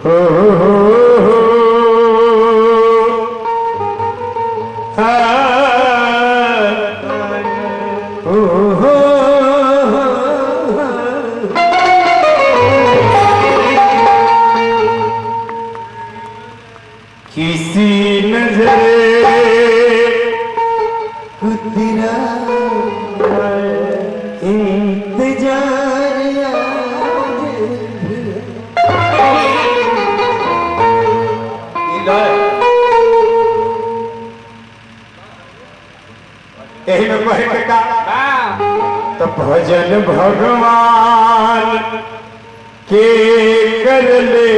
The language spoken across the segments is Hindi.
हो किसी नजरे तेरा इंतजार यही में कहे का तो भजन भगवान के कर ले,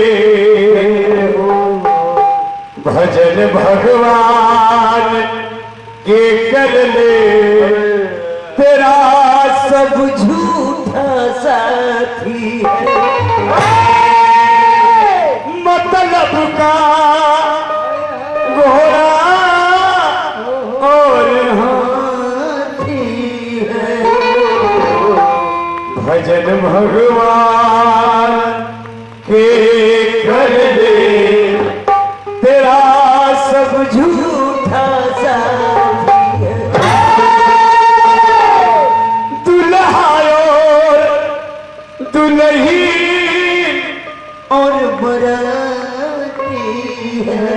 भजन भगवान के कर ले, तेरा सब झूठा साथी है, मतलब का घोड़ा और हाथी है। भजन भगवान के कर ले, तेरा सब झूठा साथी है। दुल्हीन और बराती है।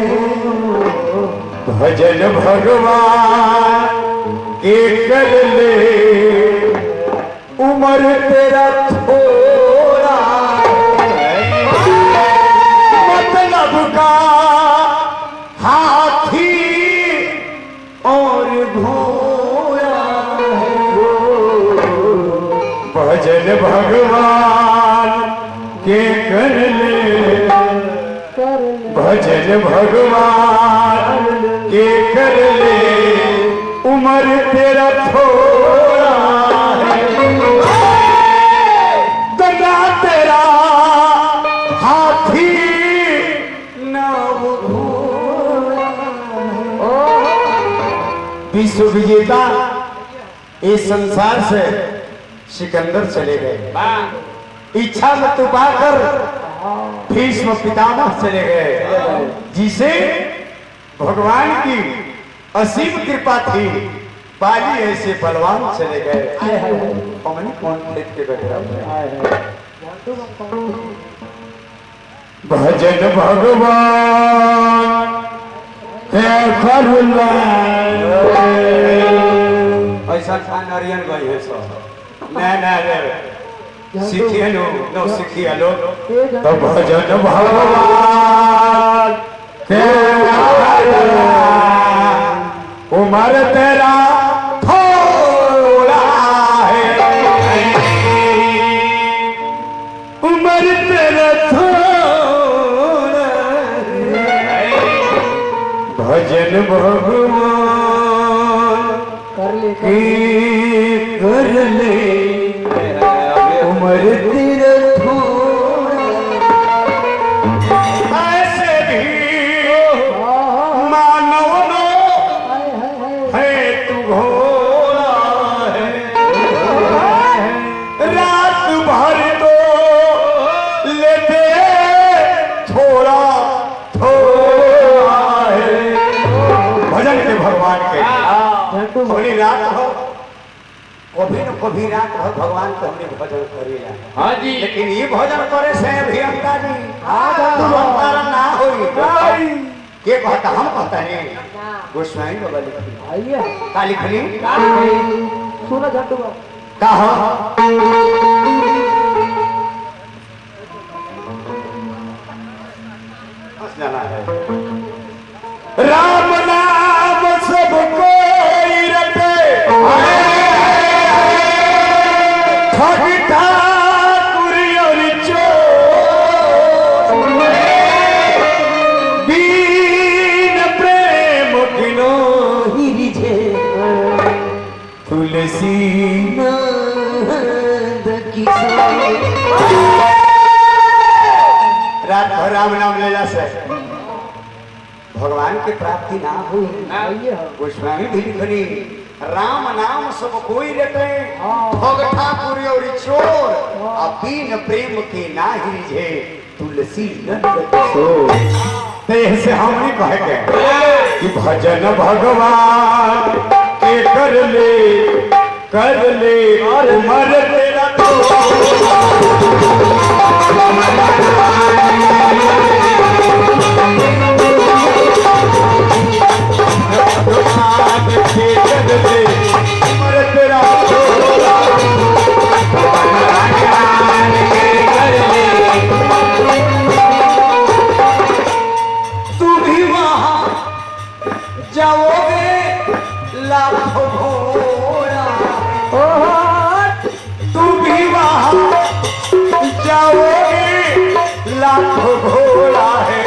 भजन भगवान के कर ले, उम्र तेरा थोड़ा, मतलब का हाथी और घोड़ा है। भजन भगवान के कर ले, भजन भगवान के कर ले, उम्र तेरा थोड़ा है। तना तेरा हाथी ना वो घोड़ा। विश्व विजेता इस संसार से सिकंदर चले गए, इच्छा मृत्यु पाकर भीष्म पितामह चले गए, जिसे भगवान की असीम कृपा थी। बाली ऐसे बलवान चले गए। कौन खेत के बैठे। भजन भगवान ऐसा नारियन गई है सब सीखिए लो सीखिए लो। तो भजन भगवान उम्र तेरा थोड़ा है, उम्र तेरा थोड़ा है। भजन भगवान कर ले, उम्र तेरा थोड़ा। ऐसे भी मानव नो है तू घोड़ा है, रात भर तो लेते थोड़ा थोड़ा है। भजन के भगवान के थोड़ी रात हो, कभी न कभी रात भर भगवान को हमने भजन करेला। हाँ जी, लेकिन ये भजन करे से अभियंता जी अंतर ना होई। के कहता हम कहता नहीं, गोस्वामी बाबा लिखी। आइए का लिखली सुनो झट्टू का हो। जाना है राम नाम सबको रटे, ठाकुर और चोर, दीन प्रेम किनो ही रिझे, तुलसी नंद किशोर। रात भर राम नाम लेला से भगवान की प्राप्ति ना हुई। गोस्वामी भी लिखनी राम नाम सब कोई रटे, ठग ठाकुर और चोर, बिन प्रेम के ना ही रिझे, तुलसी से हमने कहे के कि भजन भगवान के कर ले उमर तेरा तो घोड़ा है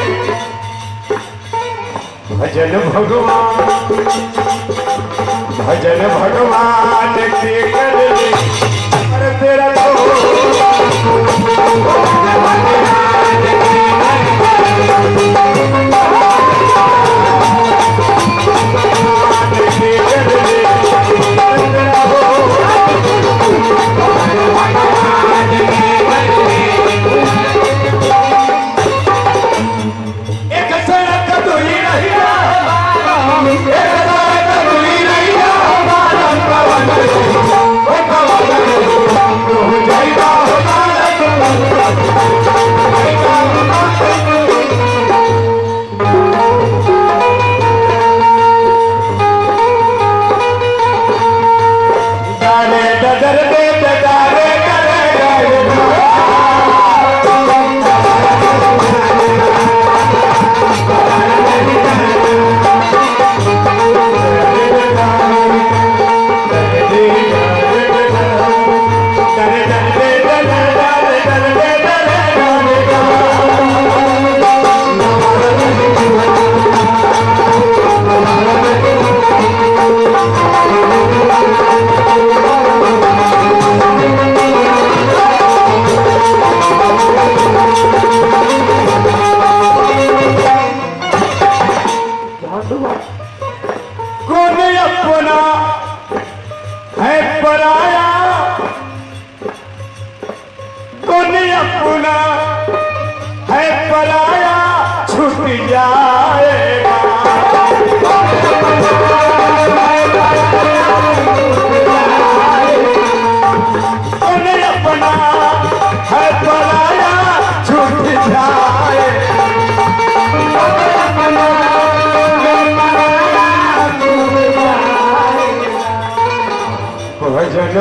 भजन भगवान के कर ले तेरा तो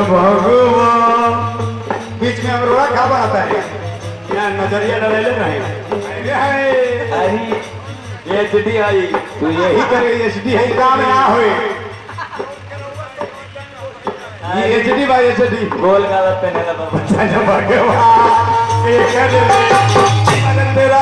भगवान बीच में अमरोड़ा खा बनाता है यहाँ नजरिया डरेले नहीं एचडी आई तू यही करे एचडी है काम ना होए ये एचडी भाई एचडी गोल गाला पहने लगा भजन भगवान एक कर तेरा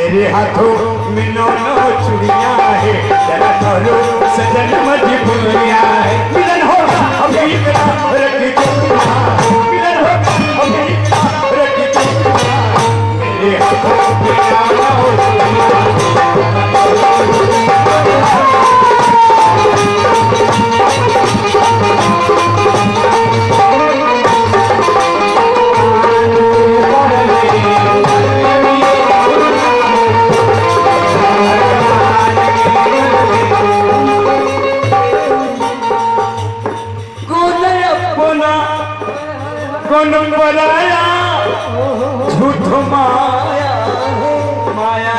मेरे हाथों में नौ चूड़ियां है जरा थोड़ो सजन मजबूरिया है मिलन होगा अभी मेरा रखी मिलन होगा अभी रखी मेरे हाथों में बनाया झूठ माया माया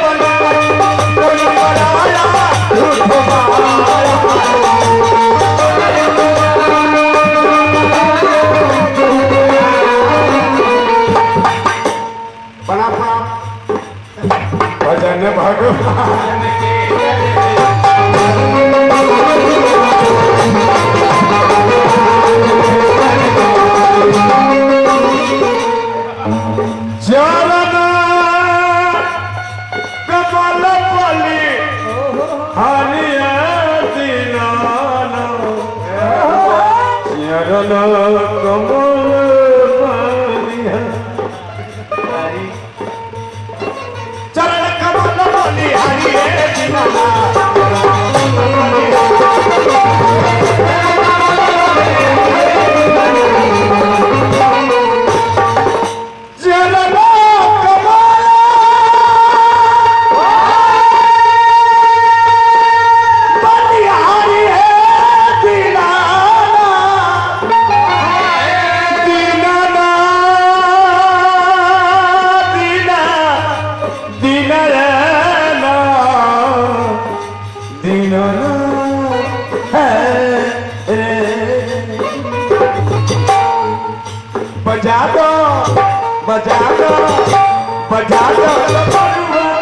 बनाया झूठ माया बना भजन भगवान के बजा दो बजा दो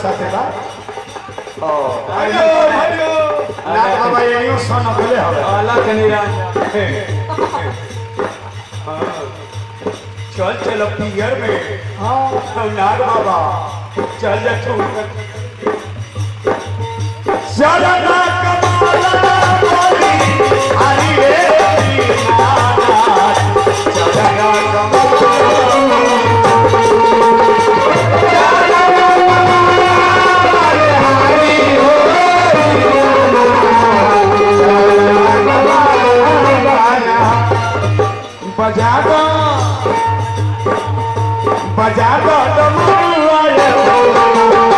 साथे बा ओ हरिओ हरिओ ना बाबा ये सोना भले हवे अल्लाह के निरांजन चल चल पियर में हां नाग बाबा चल जा तू चला ना कमाला बोली हरी रे चला ना कमाला बजा दो डमरुआ ये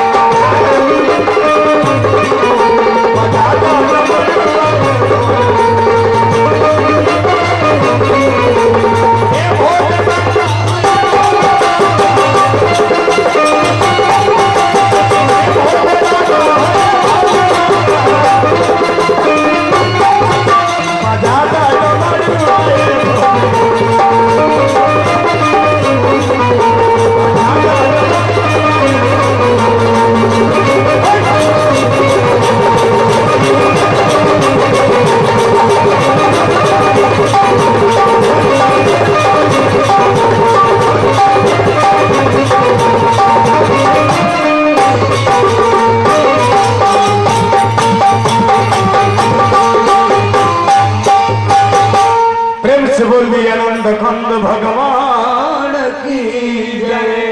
बजा दो डमरुआ ये भोज बजा दो डमरुआ प्रेम से बोल दिया आनंद खंड भगवान की जय।